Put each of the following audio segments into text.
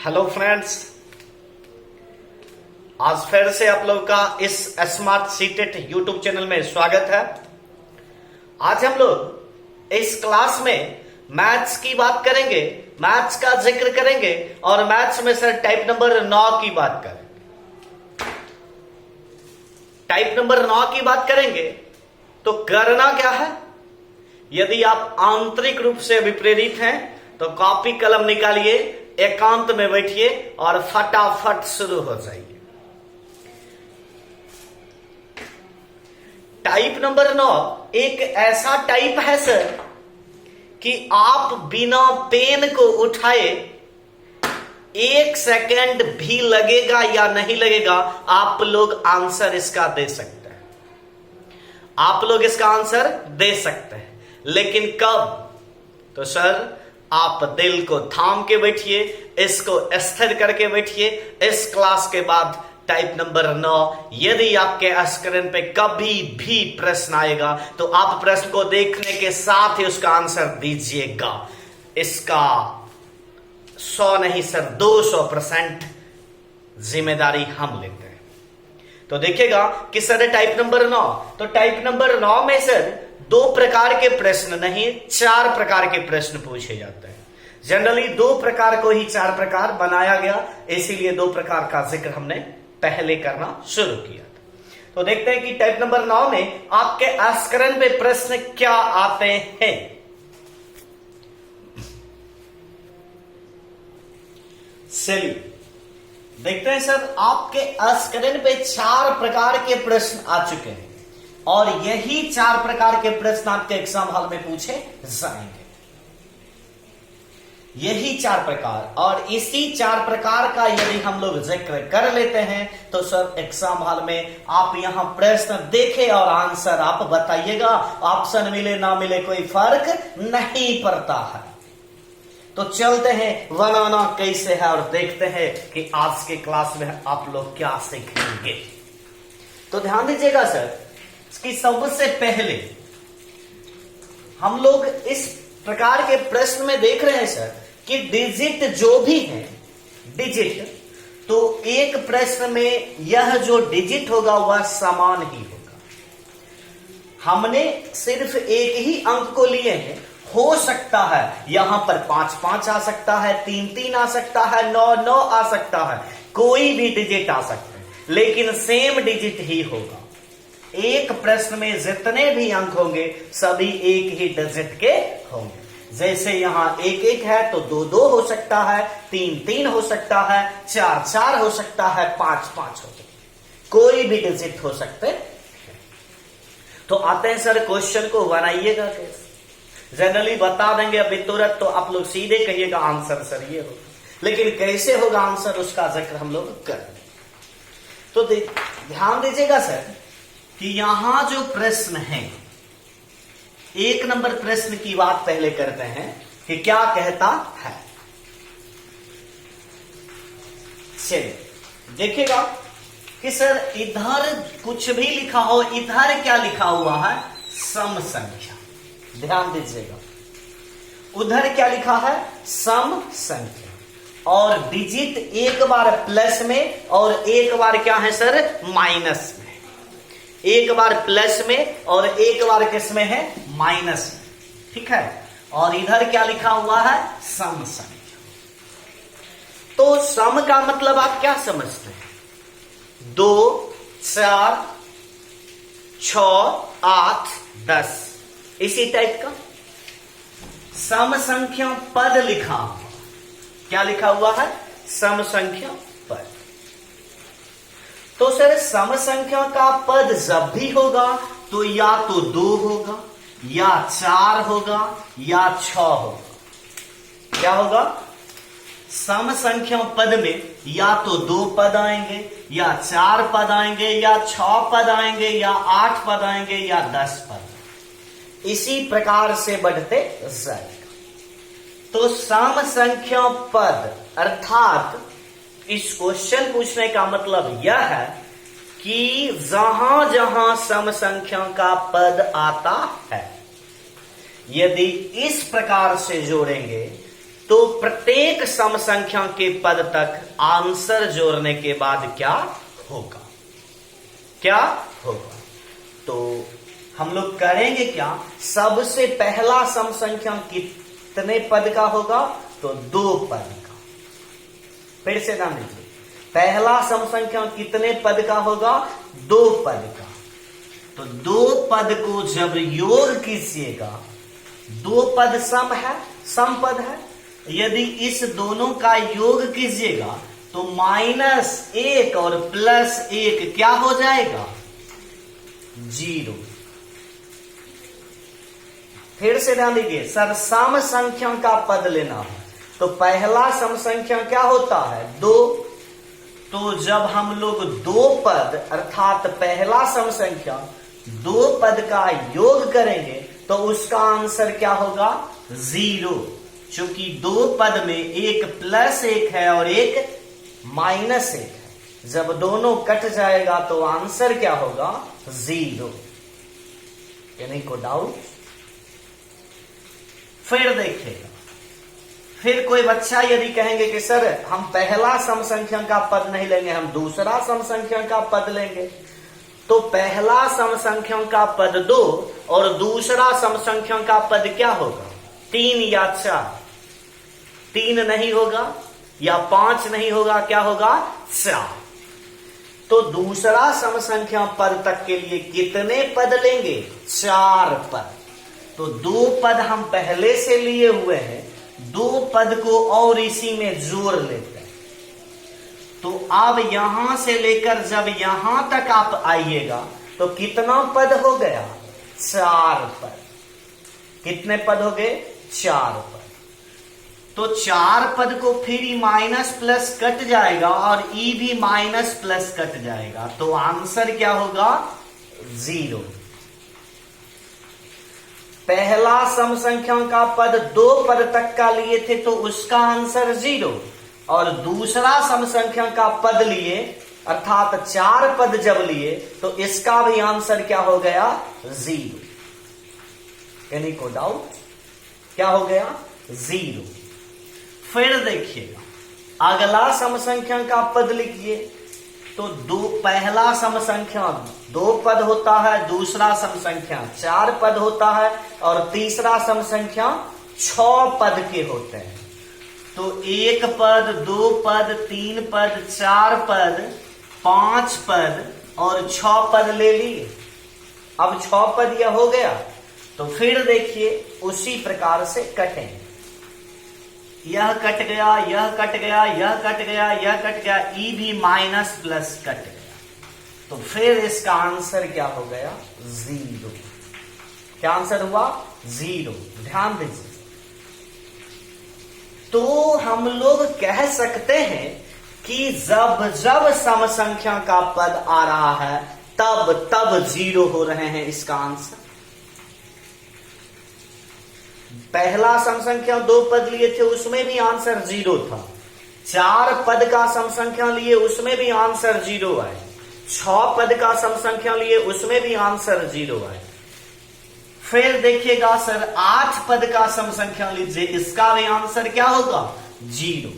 Hello friends, आज फिर से आप लोगों का इस स्मार्ट सीटेट यूट्यूब चैनल में स्वागत है। आज हम लोग इस क्लास में मैथ्स की बात करेंगे, मैथ्स का जिक्र करेंगे और मैथ्स में सर टाइप नंबर 9 की बात करेंगे। टाइप नंबर 9 की बात करेंगे तो करना क्या है। यदि आप आंतरिक रूप से अभिप्रेरित हैं तो कॉपी कलम निकालिए, एकांत में बैठिए और फटाफट शुरू हो जाइए। टाइप नंबर 9 एक ऐसा टाइप है सर कि आप बिना पेन को उठाए 1 सेकेंड भी लगेगा या नहीं लगेगा, आप लोग आंसर इसका दे सकते हैं। आप लोग इसका आंसर दे सकते हैं, लेकिन कब? तो सर आप दिल को थाम के बैठिए, इसको स्थिर करके बैठिए। इस क्लास के बाद टाइप नंबर 9 यदि आपके स्क्रीन पे कभी भी प्रश्न आएगा तो आप प्रश्न को देखने के साथ ही उसका आंसर दीजिएगा। इसका 100 नहीं सर 200% जिम्मेदारी हम लेते हैं। तो देखिएगा कि सर टाइप नंबर 9, तो टाइप नंबर 9 में सर 2 प्रकार के प्रश्न नहीं 4 प्रकार के प्रश्न पूछे जाते हैं। जनरली 2 प्रकार को ही 4 प्रकार बनाया गया, इसीलिए 2 प्रकार का जिक्र हमने पहले करना शुरू किया था। तो देखते हैं कि टाइप नंबर 9 में आपके स्क्रीन पे प्रश्न क्या आते हैं। चलिए देखते हैं सर, आपके स्क्रीन पे 4 प्रकार के प्रश्न आ चुके हैं और यही 4 प्रकार के प्रश्न आपके एग्जाम हॉल में पूछे जाएंगे। यही 4 प्रकार, और इसी 4 प्रकार का यदि हम लोग जिक्र कर लेते हैं तो सर एग्जाम हॉल में आप यहां प्रश्न देखे और आंसर आप बताइएगा। ऑप्शन मिले ना मिले कोई फर्क नहीं पड़ता है। तो चलते हैं बनाना कैसे है और देखते हैं कि आज के क्लास में आप लोग क्या सीखेंगे। तो ध्यान दीजिएगा सर कि सबसे पहले हम लोग इस प्रकार के प्रश्न में देख रहे हैं सर कि डिजिट जो भी है, डिजिट, तो एक प्रश्न में यह जो डिजिट होगा वह समान ही होगा। हमने सिर्फ एक ही अंक को लिए हैं। हो सकता है यहां पर 5-5 आ सकता है, 3-3 आ सकता है, 9-9 आ सकता है, कोई भी डिजिट आ सकता है, लेकिन सेम डिजिट ही होगा। एक प्रश्न में जितने भी अंक होंगे सभी एक ही डिजिट के होंगे। जैसे यहां 1-1 है तो 2-2 हो सकता है, 3-3 हो सकता है, 4-4 हो सकता है, 5-5 हो सकता है, कोई भी डिजिट हो सकते हैं। तो आते हैं सर क्वेश्चन को बनाइएगा कैसे। जनरली बता देंगे अभी तुरंत तो आप लोग सीधे कहिएगा आंसर सर ये होगा, लेकिन कैसे होगा आंसर उसका जिक्र हम लोग करेंगे। तो ध्यान दीजिएगा सर कि यहां जो प्रश्न है, 1 नंबर प्रश्न की बात पहले करते हैं कि क्या कहता है। चलिए देखिएगा कि सर इधर कुछ भी लिखा हो, इधर क्या लिखा हुआ है, सम संख्या। ध्यान दीजिएगा, उधर क्या लिखा है, सम संख्या, और डिजिट एक बार प्लस में और एक बार क्या है सर, माइनस में। एक बार प्लस में और एक बार किस में है, माइनस में, ठीक है। और इधर क्या लिखा हुआ है, सम संख्या। तो सम का मतलब आप क्या समझते हैं, 2, 4, 6, 8, 10, इसी टाइप का सम संख्या पद लिखा हुआ। क्या लिखा हुआ है, सम संख्या पद। तो सर सम संख्या का पद जब भी होगा तो या तो 2 होगा, या 4 होगा, या 6 होगा। क्या होगा, सम संख्या पद में या तो 2 पद आएंगे, या 4 पद आएंगे, या 6 पद आएंगे, या 8 पद आएंगे, या 10 पद। इसी प्रकार से बढ़ते जाएगा। तो सम संख्या पद अर्थात इस क्वेश्चन पूछने का मतलब यह है कि जहां जहां सम संख्या का पद आता है, यदि इस प्रकार से जोड़ेंगे तो प्रत्येक सम संख्या के पद तक आंसर जोड़ने के बाद क्या होगा, क्या होगा? तो हम लोग करेंगे क्या, सबसे पहला सम संख्या कितने पद का होगा, तो 2 पद का। फिर से ध्यान दीजिए, पहला सम संख्या कितने पद का होगा, 2 पद का। तो 2 पद को जब योग कीजिएगा, 2 पद सम है, सम पद है, यदि इस दोनों का योग कीजिएगा तो -1 और +1 क्या हो जाएगा, 0। फिर से ध्यान दीजिए, सर सम संख्या का पद लेना है, तो पहला सम संख्या क्या होता है, 2। तो जब हम लोग 2 पद अर्थात पहला सम संख्या 2 पद का योग करेंगे तो उसका आंसर क्या होगा, 0। क्योंकि 2 पद में एक +1 है और एक -1 है, जब दोनों कट जाएगा तो आंसर क्या होगा, 0। यानी को डाउट? फिर देखिएगा, फिर कोई बच्चा यदि कहेंगे कि सर हम पहला सम संख्या का पद नहीं लेंगे, हम दूसरा सम संख्या का पद लेंगे, तो पहला सम संख्या का पद 2 और दूसरा सम संख्या का पद क्या होगा, 3 या 4? 3 नहीं होगा या 5 नहीं होगा, क्या होगा, 4। तो दूसरा सम संख्या पद तक के लिए कितने पद लेंगे, 4 पद। तो 2 पद हम पहले से लिए हुए हैं, 2 पद को और इसी में जोड़ लेते हैं। तो अब यहां से लेकर जब यहां तक आप आइएगा तो कितना पद हो गया, 4 पद। कितने पद हो गए, 4 पद। तो 4 पद को फिर माइनस प्लस कट जाएगा और ई भी माइनस प्लस कट जाएगा, तो आंसर क्या होगा, 0। पहला सम संख्या का पद 2 पद तक का लिए थे तो उसका आंसर 0, और दूसरा सम संख्या का पद लिए अर्थात 4 पद जब लिए तो इसका भी आंसर क्या हो गया, 0। यानी को डाउट, क्या हो गया, 0। फिर देखिएगा, अगला सम संख्या का पद लिखिए, तो पहला सम संख्या 2 पद होता है, दूसरा सम संख्या 4 पद होता है और तीसरा सम संख्या 6 पद के होते हैं। तो 1 पद, 2 पद, 3 पद, 4 पद, 5 पद और 6 पद ले लिए। अब 6 पद यह हो गया, तो फिर देखिए उसी प्रकार से कटें, यह कट गया, यह कट गया, यह कट गया, यह कट गया, ई भी माइनस प्लस कट गया, तो फिर इसका आंसर क्या हो गया, 0। क्या आंसर हुआ, 0। ध्यान दीजिए, तो हम लोग कह सकते हैं कि जब जब सम संख्या का पद आ रहा है तब तब 0 हो रहे हैं इसका आंसर। पहला सम संख्या 2 पद लिए थे उसमें भी आंसर 0 था, 4 पद का सम संख्या लिए उसमें भी आंसर 0 आए, 6 पद का सम संख्या लिए उसमें भी आंसर 0 आए। फिर देखिएगा सर 8 पद का सम संख्या लीजिए, इसका भी आंसर क्या होगा, 0।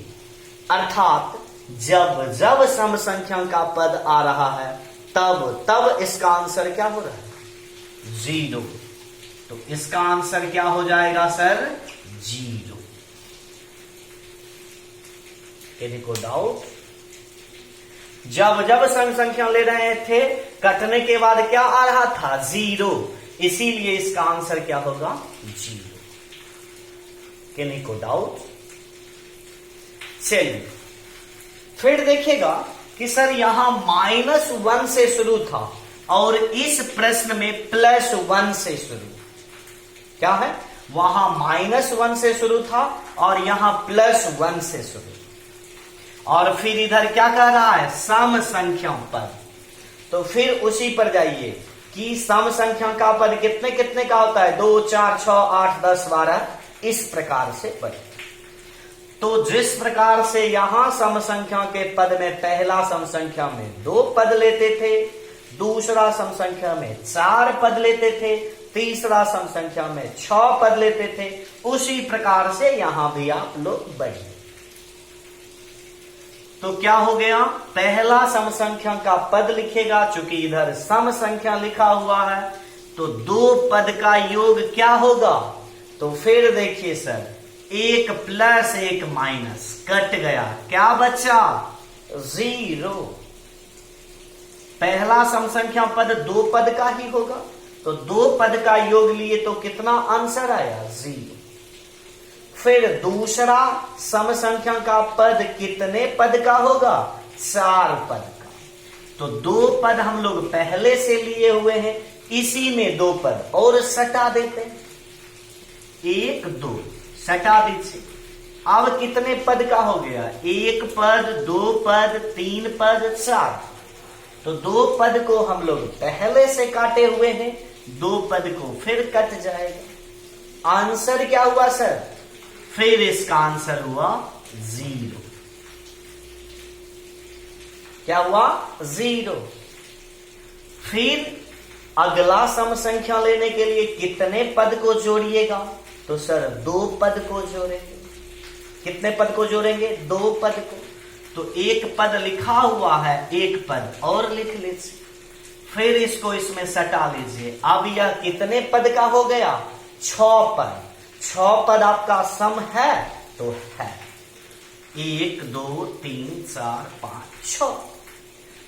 अर्थात जब जब सम संख्या का पद आ रहा है तब तब इसका आंसर क्या हो रहा है, 0। तो इसका आंसर क्या हो जाएगा सर, 0। किसी को डाउट? जब जब सम संख्या ले रहे थे कटने के बाद क्या आ रहा था, 0, इसीलिए इसका आंसर क्या होगा, 0। किसी को डाउट? चलिए फिर देखिएगा कि सर यहां -1 से शुरू था और इस प्रश्न में +1 से शुरू, क्या है, वहां -1 से शुरू था और यहां +1 से शुरू, और फिर इधर क्या कह रहा है, सम संख्या पद। तो फिर उसी पर जाइए कि सम संख्या का पद कितने कितने का होता है, 2, 4, 6, 8, 10, 12, इस प्रकार से पढ़े। तो जिस प्रकार से यहां सम संख्या के पद में पहला सम संख्या में 2 पद लेते थे, दूसरा सम संख्या में 4 पद लेते थे, तीसरा सम संख्या में 6 पद लेते थे, उसी प्रकार से यहां भी आप लोग बढ़े। तो क्या हो गया, पहला सम संख्या का पद लिखेगा, चूंकि इधर सम संख्या लिखा हुआ है तो 2 पद का योग क्या होगा। तो फिर देखिए सर, 1 प्लस 1 माइनस कट गया, क्या बचा 0। पहला सम संख्या पद 2 पद का ही होगा, तो 2 पद का योग लिए तो कितना आंसर आया 0। फिर दूसरा सम संख्या का पद कितने पद का होगा, 4 पद का। तो 2 पद हम लोग पहले से लिए हुए हैं, इसी में 2 पद और सटा देते हैं, 1 2 सटा दीजिए। अब कितने पद का हो गया, 1 पद 2 पद 3 पद 4। तो 2 पद को हम लोग पहले से काटे हुए हैं, 2 पद को फिर कट जाएगा। आंसर क्या हुआ सर, फिर इसका आंसर हुआ 0। क्या हुआ 0। फिर अगला सम संख्या लेने के लिए कितने पद को जोड़िएगा, तो सर 2 पद को जोड़ेंगे। कितने पद को जोड़ेंगे, 2 पद को। तो 1 पद लिखा हुआ है, 1 पद और लिख लीजिए, फिर इसको इसमें सटा लीजिए। अब यह कितने पद का हो गया, 6 पद। 6 पद आपका सम है, तो है 1 2 3 4 5 6।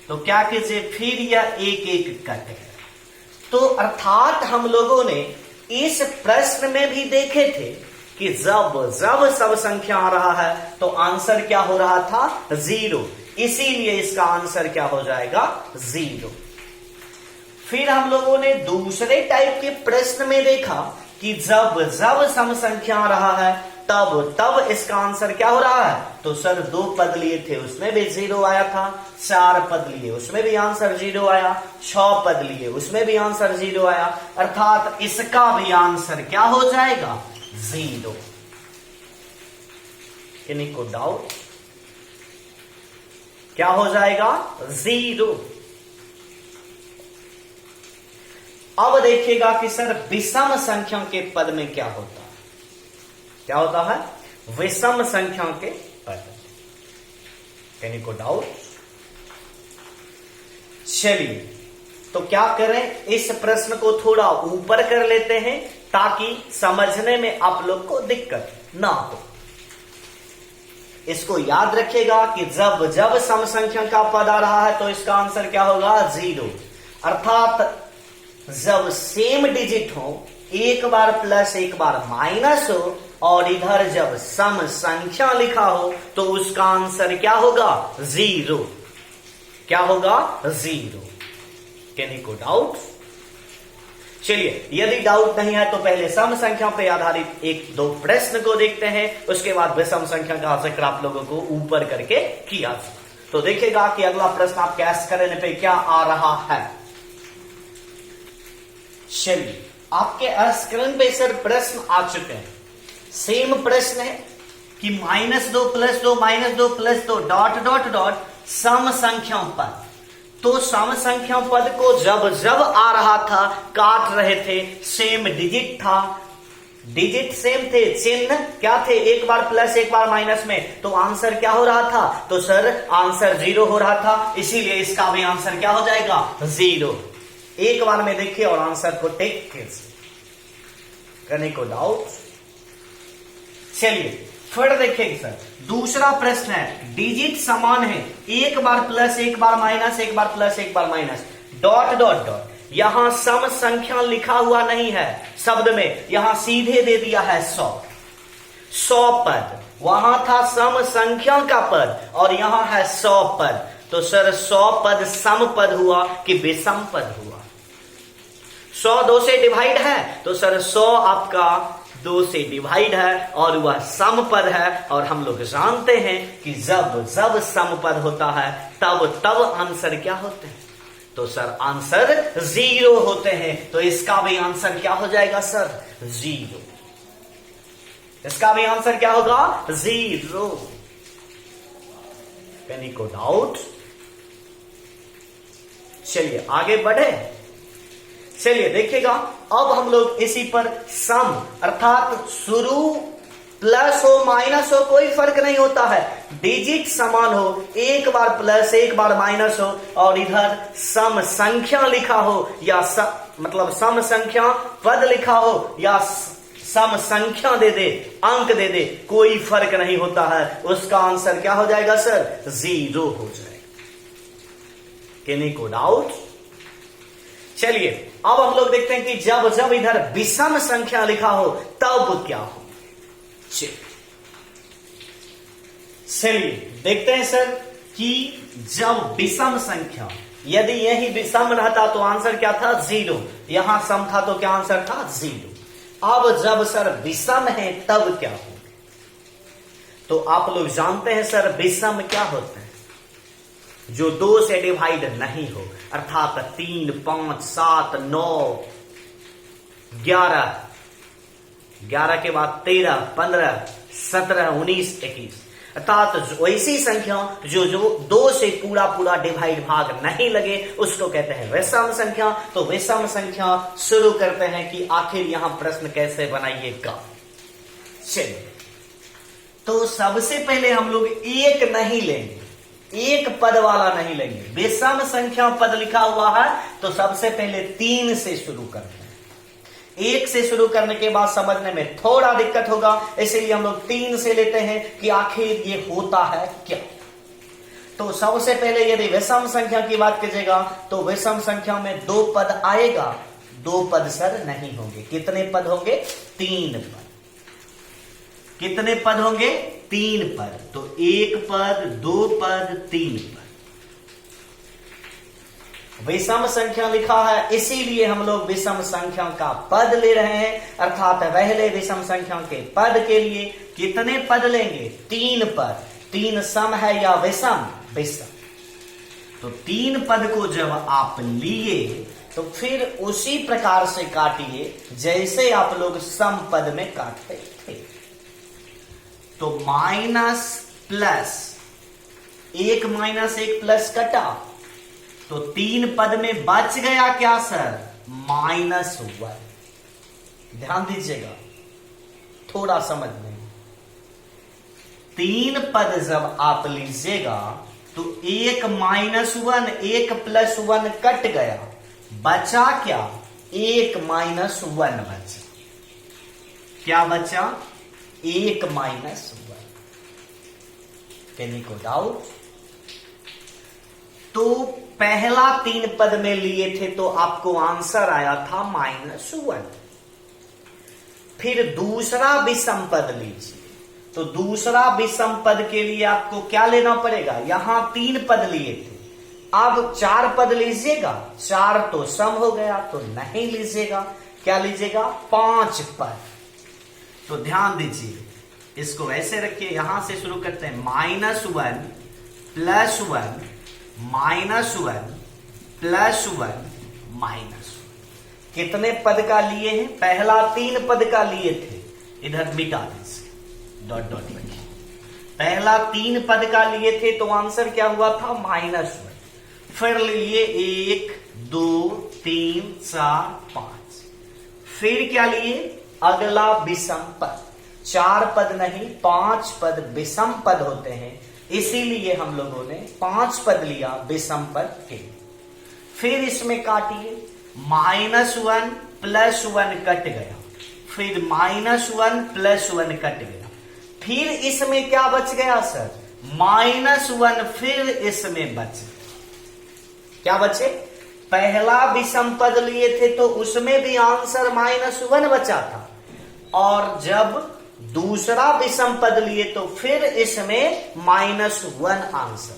तो क्या कीजिए, फिर यह 1 1 कट है। तो अर्थात हम लोगों ने इस प्रश्न में भी देखे थे कि जब जब सब संख्या आ रहा है तो आंसर क्या हो रहा था 0, इसीलिए इसका आंसर क्या हो जाएगा 0। फिर हम लोगों ने दूसरे टाइप के प्रश्न में देखा कि जब जब सम संख्या आ रहा है तब तब इसका आंसर क्या हो रहा है। तो सर 2 पद लिए थे, उसमें भी 0 आया था, 4 पद लिए उसमें भी आंसर 0 आया, 6 पद लिए उसमें भी आंसर 0 आया, अर्थात इसका भी आंसर क्या हो जाएगा 0। किन्हीं को डाउट, क्या हो जाएगा 0। अब देखिएगा कि सर विषम संख्या के पद में क्या होता है। क्या होता है, विषम संख्या के पद। किन्हीं को डाउट, चलिए तो क्या करें, इस प्रश्न को थोड़ा ऊपर कर लेते हैं ताकि समझने में आप लोग को दिक्कत ना हो। इसको याद रखिएगा कि जब जब सम संख्या का पद आ रहा है तो इसका आंसर क्या होगा 0। अर्थात जब सेम डिजिट हो, एक बार प्लस एक बार माइनस हो, और इधर जब सम संख्या लिखा हो तो उसका आंसर क्या होगा 0। क्या होगा 0। किन्हीं को डाउट। चलिए, यदि डाउट नहीं है तो पहले सम संख्या पर आधारित 1-2 प्रश्न को देखते हैं, उसके बाद विषम संख्या का जिक्र आप लोगों को ऊपर करके किया। तो देखिएगा कि अगला प्रश्न आप कैश करने पे क्या आ रहा है। चलिए, आपके स्क्रीन पे सर प्रश्न आ चुके हैं। सेम प्रश्न है कि -2 + 2 -2 + 2 डॉट डॉट डॉट सम संख्या पद। तो सम संख्या पद को जब जब आ रहा था काट रहे थे, सेम डिजिट था, डिजिट सेम थे, चिन्ह क्या थे, एक बार प्लस एक बार माइनस में, तो आंसर क्या हो रहा था, तो सर आंसर 0 हो रहा था, इसीलिए इसका भी आंसर क्या हो जाएगा 0। एक बार में देखिए और आंसर को टेक करने को डाउट। चलिए फिर देखिए सर, दूसरा प्रश्न है, डिजिट समान है, एक बार प्लस एक बार माइनस, एक बार प्लस एक बार माइनस, डॉट डॉट डॉट। यहां सम संख्या लिखा हुआ नहीं है शब्द में, यहां सीधे दे दिया है 100 पद। वहां था सम संख्या का पद और यहां है 100 पद। तो सर 100 पद सम पद हुआ कि विषम पद हुआ। 100 2 से डिवाइड है, तो सर 100 आपका 2 से डिवाइड है और वह सम पद है। और हम लोग जानते हैं कि जब जब सम पद होता है तब तब आंसर क्या होते हैं, तो सर आंसर 0 होते हैं। तो इसका भी आंसर क्या हो जाएगा सर 0। इसका भी आंसर क्या होगा 0। किसी को डाउट। चलिए आगे बढ़े। चलिए देखिएगा अब हम लोग इसी पर सम अर्थात शुरू प्लस हो माइनस हो कोई फर्क नहीं होता है, डिजिट समान हो, एक बार प्लस एक बार माइनस हो और इधर सम संख्या लिखा हो या मतलब सम संख्या पद लिखा हो या सम संख्या दे दे, अंक दे दे, कोई फर्क नहीं होता है, उसका आंसर क्या हो जाएगा सर? 0 हो जाएगा। किन्हीं को डाउट? चलिए अब हम लोग देखते हैं कि जब जब इधर विषम संख्या लिखा हो तब क्या हो। चलिए देखते हैं सर कि जब विषम संख्या, यदि यही विषम रहता तो आंसर क्या था? 0। यहां सम था तो क्या आंसर था? 0। अब जब सर विषम है तब क्या हो? तो आप लोग जानते हैं सर विषम क्या होता है? जो 2 से डिवाइड नहीं हो, अर्थात 3, 5, 7, 9, 11 के बाद 13, 15, 17, 19, 21, अर्थात वैसी संख्या जो 2 से पूरा डिवाइड भाग नहीं लगे उसको कहते हैं विषम संख्या। तो विषम संख्या शुरू करते हैं कि आखिर यहां प्रश्न कैसे बनाइएगा। चलिए तो सबसे पहले हम लोग एक नहीं लेंगे, एक पद वाला नहीं लेंगे। विषम संख्या पद लिखा हुआ है तो सबसे पहले 3 से शुरू करते हैं। 1 से शुरू करने के बाद समझने में थोड़ा दिक्कत होगा, इसीलिए हम लोग 3 से लेते हैं कि आखिर ये होता है क्या। तो सबसे पहले यदि विषम संख्या की बात कीजिएगा तो विषम संख्या में 2 पद आएगा, 2 पद सर नहीं होंगे। कितने पद होंगे? 3 पद। कितने पद होंगे? 3 पद। तो 1 पद, 2 पद, 3 पद। विषम संख्या लिखा है इसीलिए हम लोग विषम संख्या का पद ले रहे हैं, अर्थात पहले विषम संख्या के पद के लिए कितने पद लेंगे? 3 पद। 3 सम है या विषम? विषम। तो 3 पद को जब आप लिए तो फिर उसी प्रकार से काटिए जैसे आप लोग सम पद में काटते थे। तो माइनस प्लस, 1 माइनस 1 प्लस कटा तो 3 पद में बच गया क्या सर? -1। ध्यान दीजिएगा, थोड़ा समझ में। 3 पद जब आप लीजिएगा तो 1 -1 1 +1 कट गया, बचा क्या? 1 -1 बचा। क्या बचा? 1 -1। किन्हीं को डाउट? तो पहला 3 पद में लिए थे तो आपको आंसर आया था -1। फिर दूसरा विषम पद लीजिए तो दूसरा विषम पद के लिए आपको क्या लेना पड़ेगा? यहां 3 पद लिए थे, अब 4 पद लीजिएगा। 4 तो सम हो गया तो नहीं लीजिएगा, क्या लीजिएगा? 5 पद। तो ध्यान दीजिए, इसको ऐसे रखिए, यहां से शुरू करते हैं। -1 +1 -1 +1 -1। कितने पद का लिए हैं? पहला 3 पद का लिए थे, इधर मिटा दीजिए, डॉट डॉट रखिए। पहला 3 पद का लिए थे तो आंसर क्या हुआ था? -1। फिर लिए 1 2 3 4 5। फिर क्या लिए? अगला विषम पद। 4 पद नहीं 5 पद विषम पद होते हैं, इसीलिए हम लोगों ने 5 पद लिया विषम पद के। फिर इसमें काटिए, -1 +1 कट गया, फिर -1 +1 कट गया, फिर इसमें क्या बच गया सर? -1। फिर इसमें बच क्या बचे? पहला विषम पद लिए थे तो उसमें भी आंसर -1 बचा था, और जब दूसरा विषम पद लिए तो फिर इसमें -1 आंसर।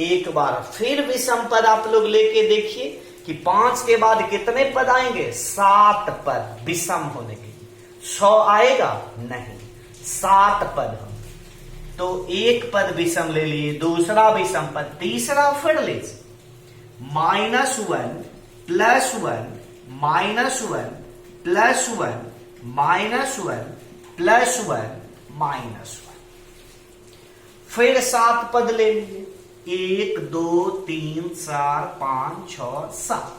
एक बार फिर विषम पद आप लोग लेके देखिए कि 5 के बाद कितने पद आएंगे? 7 पद विषम होने के लिए। 100 आएगा? नहीं, 7 पद होंगे। तो 1 पद विषम ले लिए, दूसरा विषम पद, तीसरा फिर लीजिए। -1 +1 -1 +1 -1 +1 फिर 7 पद ले लिए, 1 2 3 4 5 6 7।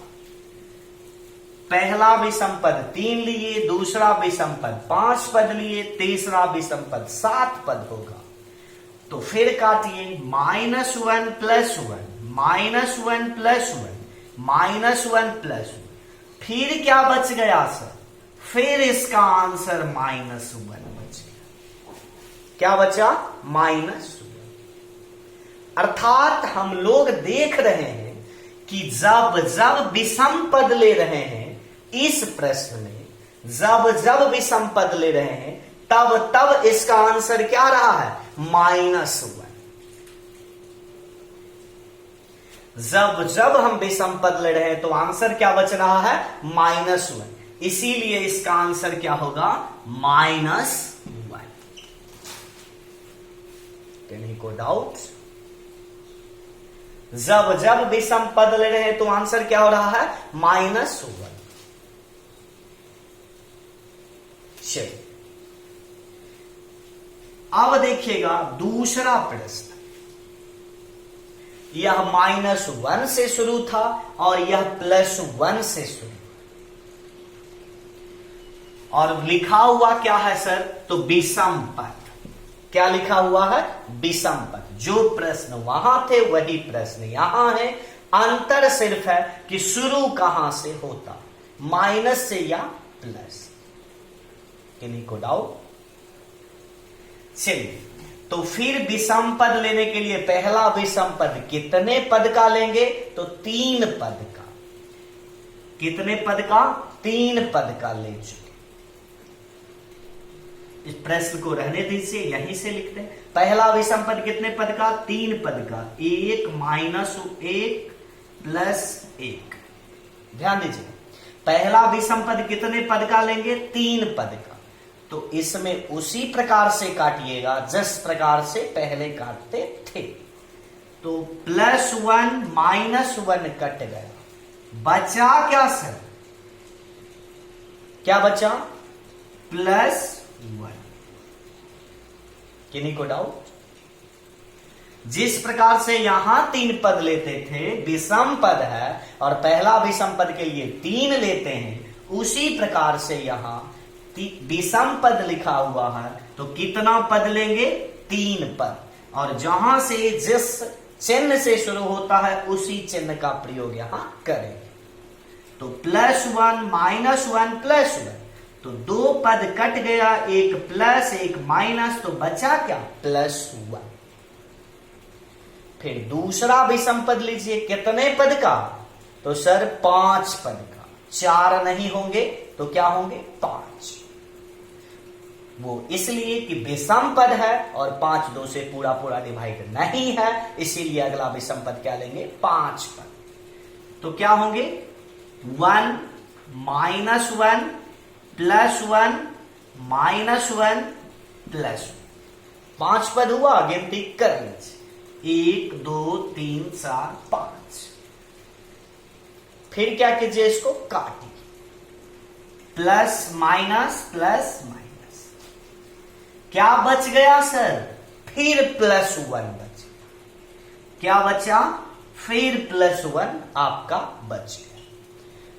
पहला विषम पद 3 लिए, दूसरा विषम पद 5 पद लिए, तीसरा विषम पद 7 पद होगा। तो फिर काटिए, -1 + 1, -1 + 1, -1 + 1, फिर क्या बच गया सर? फिर इसका आंसर -1 बच गया। क्या बचा? -1। अर्थात हम लोग देख रहे हैं कि जब जब विषम पद ले रहे हैं इस प्रश्न में, जब जब विषम पद ले रहे हैं तब तब इसका आंसर क्या रहा है? -1। जब जब हम विषम पद ले रहे हैं तो आंसर क्या बच रहा है? -1। इसीलिए इसका आंसर क्या होगा? -1। किन्हीं को डाउट? जब जब विषम पद ले रहे हैं तो आंसर क्या हो रहा है? -1। चलिए अब देखिएगा दूसरा प्रश्न। यह -1 से शुरू था और यह +1 से शुरू, और लिखा हुआ क्या है सर? तो विषम पद। क्या लिखा हुआ है? विषम पद। जो प्रश्न वहां थे वही प्रश्न यहां है। अंतर सिर्फ है कि शुरू कहां से होता, माइनस से या प्लस। किन्हीं को डाउट? चलिए, तो फिर विषम पद लेने के लिए पहला विषम पद कितने पद का लेंगे? तो 3 पद का। कितने पद का? 3 पद का ले चुके। इस प्रश्न को रहने दीजिए, यहीं से लिखते हैं। पहला विषम पद कितने पद का? 3 पद का। 1 - 1 + 1। ध्यान दीजिए, पहला विषम पद कितने पद का लेंगे? 3 पद का। तो इसमें उसी प्रकार से काटिएगा जिस प्रकार से पहले काटते थे। तो +1 -1 कट गया, बचा क्या सर? क्या बचा? +1। किन्हीं को डाउट? जिस प्रकार से यहां 3 पद लेते थे, विषम पद है और पहला विषम पद के लिए 3 लेते हैं, उसी प्रकार से यहां विषम पद लिखा हुआ है तो कितना पद लेंगे? 3 पद। और जहां से जिस चिन्ह से शुरू होता है उसी चिन्ह का प्रयोग यहां करेंगे। तो +1 -1 +1, तो 2 पद कट गया, एक प्लस एक माइनस, तो बचा क्या? +1। फिर दूसरा विषम पद लीजिए, कितने पद का? तो सर 5 पद का। 4 नहीं होंगे तो क्या होंगे? 5। वो इसलिए कि विषम पद है और 5 2 से पूरा पूरा डिवाइड नहीं है, इसीलिए अगला विषम पद क्या लेंगे? 5 पद। तो क्या होंगे? 1 -1 +1 -1 +1। 5 पद हुआ, गिनती कर लीजिए। 1 2 3 4 5। फिर क्या कीजिए? इसको काटिए, प्लस माइनस प्लस माइनस। क्या बच गया सर? फिर +1 बच गया। क्या बचा? फिर +1 आपका बच गया।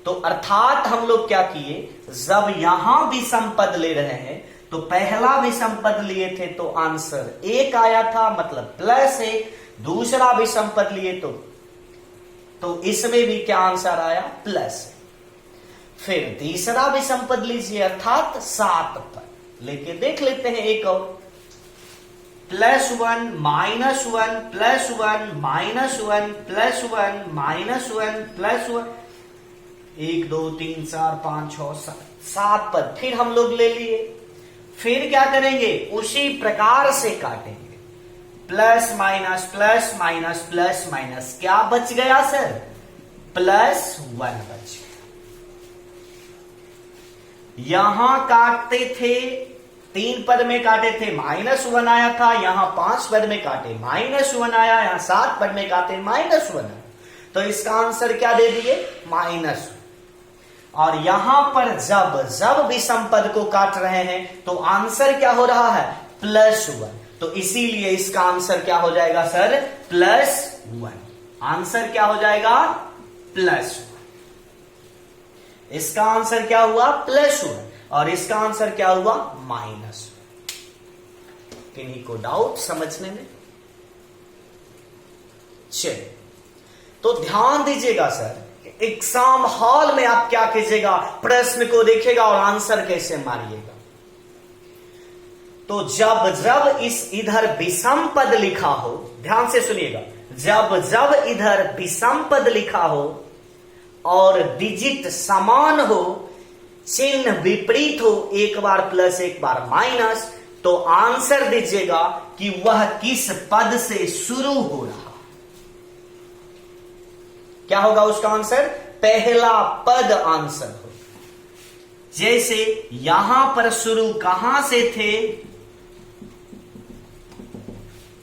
तो अर्थात हम लोग क्या किए? जब यहां विषम पद ले रहे हैं तो पहला विषम पद लिए थे तो आंसर 1 आया था, मतलब +1। दूसरा विषम पद लिए तो इसमें भी क्या आंसर आया? +1। फिर तीसरा विषम पद लीजिए, अर्थात 7 पद लेके देख लेते हैं एक और। +1 -1 +1 -1 +1 +1 1 2 3 4 5 6 7 पद फिर हम लोग ले लिए। फिर क्या करेंगे? उसी प्रकार से काटेंगे, plus minus plus minus plus minus. क्या बच गया सर? +1 बच गया। यहां काटते थे 3 पद में काटे थे, -1 आया था। यहां 5 पद में काटे, -1 आया। यहां 7 पद में काटे, -1 आया। तो इसका आंसर क्या दे दिए? -1। और यहां पर जब जब विषम पद को काट रहे हैं तो आंसर क्या हो रहा है? +1। तो इसीलिए इसका आंसर क्या हो जाएगा सर? +1। आंसर क्या हो जाएगा? +1। इसका आंसर क्या हुआ? प्लस हुआ, और इसका आंसर क्या हुआ? माइनस। किन्हीं को डाउट समझने में? चलिए, तो ध्यान दीजिएगा सर, एग्जाम हॉल में आप क्या कीजिएगा, प्रश्न को देखिएगा और आंसर कैसे मारिएगा। तो जब जब इस इधर विषम पद लिखा हो, ध्यान से सुनिएगा, जब जब इधर विषम पद लिखा हो और डिजिट समान हो, चिन्ह विपरीत हो, एक बार प्लस एक बार माइनस, तो आंसर दीजिएगा कि वह किस पद से शुरू हो रहा। क्या होगा उसका आंसर? पहला पद आंसर हो। जैसे यहां पर शुरू कहां से थे,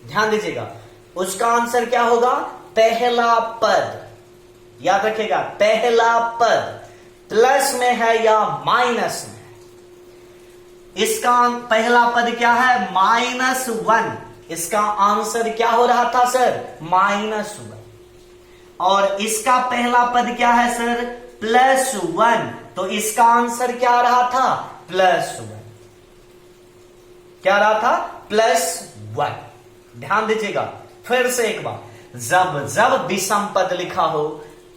ध्यान दीजिएगा, उसका आंसर क्या होगा? पहला पद। याद रखिएगा, पहला पद प्लस में है या माइनस में? इसका पहला पद क्या है? -1। इसका आंसर क्या हो रहा था सर? -1। और इसका पहला पद क्या है सर? +1। तो इसका आंसर क्या आ रहा था? +1। क्या रहा था? +1। ध्यान दीजिएगा, फिर से एक बार, जब जब विषम पद लिखा हो,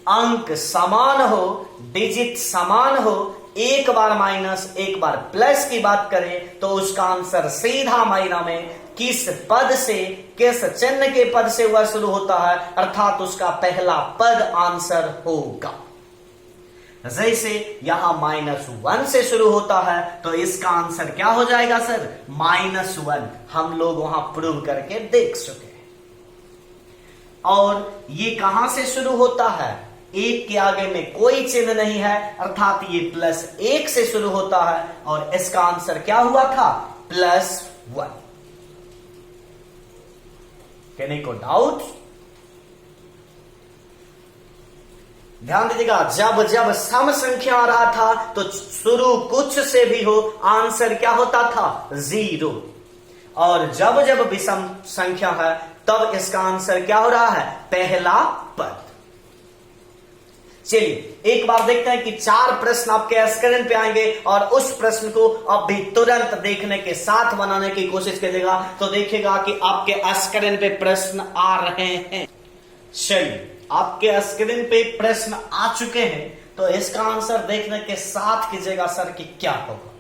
अंक समान हो, डिजिट समान हो, एक बार माइनस एक बार प्लस की बात करें, तो उसका आंसर सीधा मायना में किस पद से, किस चिन्ह के पद से वह शुरू होता है, अर्थात उसका पहला पद आंसर होगा। जैसे यहां -1 से शुरू होता है, तो इसका आंसर क्या हो जाएगा सर? -1। हम लोग वहां प्रूव करके देख चुके हैं। और ये कहां से शुरू होता है? एक के आगे में कोई चिन्ह नहीं है, अर्थात ये +1 से शुरू होता है, और इसका आंसर क्या हुआ था? +1। किन्हीं को डाउट? ध्यान दीजिएगा, जब जब सम संख्या आ रहा था तो शुरू कुछ से भी हो, आंसर क्या होता था? 0। और जब जब विषम संख्या है, तब इसका आंसर क्या हो रहा है? पहला पद। चलिए, एक बार देखते हैं कि 4 प्रश्न आपके स्क्रीन पे आएंगे, और उस प्रश्न को अब भी तुरंत देखने के साथ बनाने की कोशिश कीजिएगा, तो देखिएगा कि आपके स्क्रीन पे प्रश्न आ रहे हैं। चलिए, आपके स्क्रीन पे प्रश्न आ चुके हैं, तो इसका आंसर देखने के साथ कीजिएगा सर कि क्या होगा।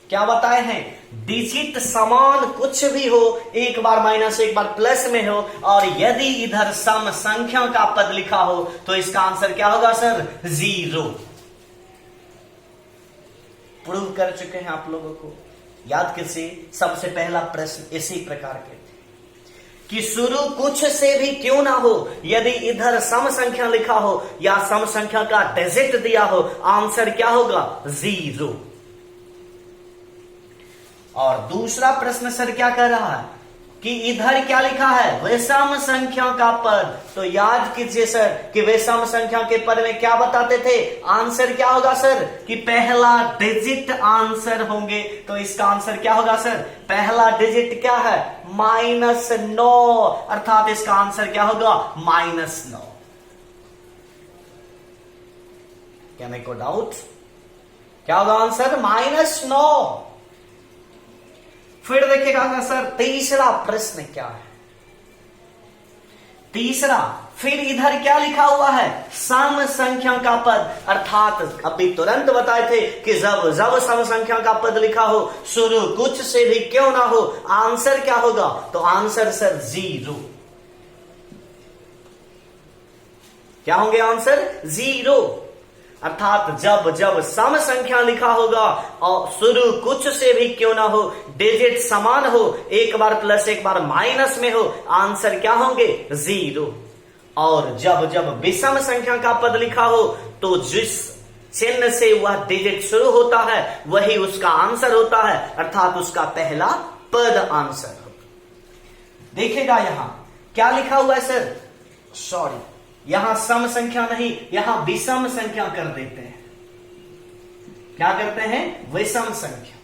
क्या बताए हैं? डिजिट समान कुछ भी हो, एक बार माइनस एक बार प्लस में हो, और यदि इधर सम संख्या का पद लिखा हो, तो इसका आंसर क्या होगा सर? 0। प्रूव कर चुके हैं आप लोगों को। याद कीजिए, सबसे पहला प्रश्न इसी प्रकार के थे कि शुरू कुछ से भी क्यों ना हो, यदि इधर सम संख्या लिखा हो या सम संख्या का डिजिट दिया हो, आंसर क्या होगा? 0। और दूसरा प्रश्न सर क्या कर रहा है कि इधर क्या लिखा है? विषम संख्या का पद। तो याद कीजिए सर कि विषम संख्या के पद में क्या बताते थे? आंसर क्या होगा सर? कि पहला डिजिट आंसर होंगे। तो इसका आंसर क्या होगा सर? पहला डिजिट क्या है? -9, अर्थात इसका आंसर क्या होगा? -9। क्या मेरे को डाउट? क्या होगा आंसर? -9। फिर देखिएगा सर, तीसरा प्रश्न क्या है? तीसरा, फिर इधर क्या लिखा हुआ है? सम संख्या का पद, अर्थात अभी तुरंत बताए थे कि जब जब सम संख्या का पद लिखा हो, शुरू कुछ से भी क्यों ना हो, आंसर क्या होगा? तो आंसर सर 0। क्या होंगे आंसर? 0। अर्थात जब जब सम संख्या लिखा होगा और शुरू कुछ से भी क्यों ना हो, डिजिट समान हो, एक बार प्लस एक बार माइनस में हो, आंसर क्या होंगे? 0। और जब जब विषम संख्या का पद लिखा हो, तो जिस चिन्ह से वह डिजिट शुरू होता है, वही उसका आंसर होता है, अर्थात उसका पहला पद आंसर होगा। देखिएगा यहां क्या लिखा हुआ है सर? सॉरी, यहां सम संख्या नहीं, यहां विषम संख्या कर देते हैं। क्या करते हैं? विषम संख्या।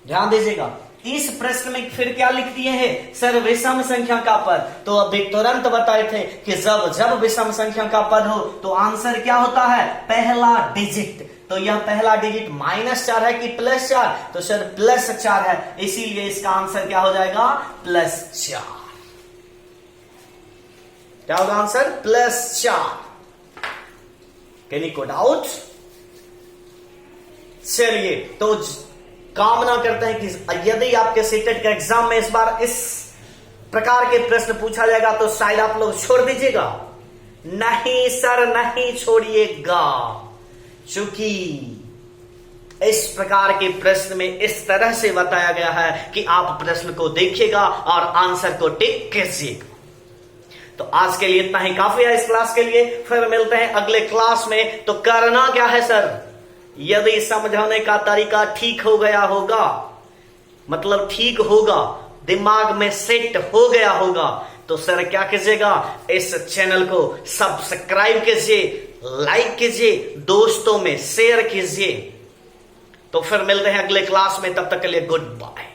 ध्यान दीजिएगा, इस प्रश्न में फिर क्या लिख दिए हैं सर, विषम संख्या का पद। तो अभी तुरंत बताए थे कि जब विषम संख्या का पद हो तो आंसर क्या होता है, पहला डिजिट। तो यह पहला डिजिट -4 है कि +4, तो सर +4 है, इसीलिए इसका आंसर क्या हो जाएगा, +4। क्या होगा आंसर, +4। कैनी को डाउट? चलिए, तो कामना करते हैं कि यदि आपके सीटेट के एग्जाम में इस बार इस प्रकार के प्रश्न पूछा जाएगा तो शायद आप लोग छोड़ दीजिएगा। नहीं सर, नहीं छोड़िएगा, क्योंकि इस प्रकार के प्रश्न में इस तरह से बताया गया है कि आप प्रश्न को देखिएगा और आंसर को टिक कीजिएगा। तो आज के लिए इतना ही काफी है इस क्लास के लिए। फिर मिलते हैं अगले क्लास में। तो करना क्या है सर, यदि समझाने का तरीका ठीक हो गया होगा, मतलब ठीक होगा, दिमाग में सेट हो गया होगा, तो सर क्या कीजिएगा, इस चैनल को सब्सक्राइब कीजिए, लाइक कीजिए, दोस्तों में शेयर कीजिए। तो फिर मिलते हैं अगले क्लास में, तब तक के लिए गुड बाय।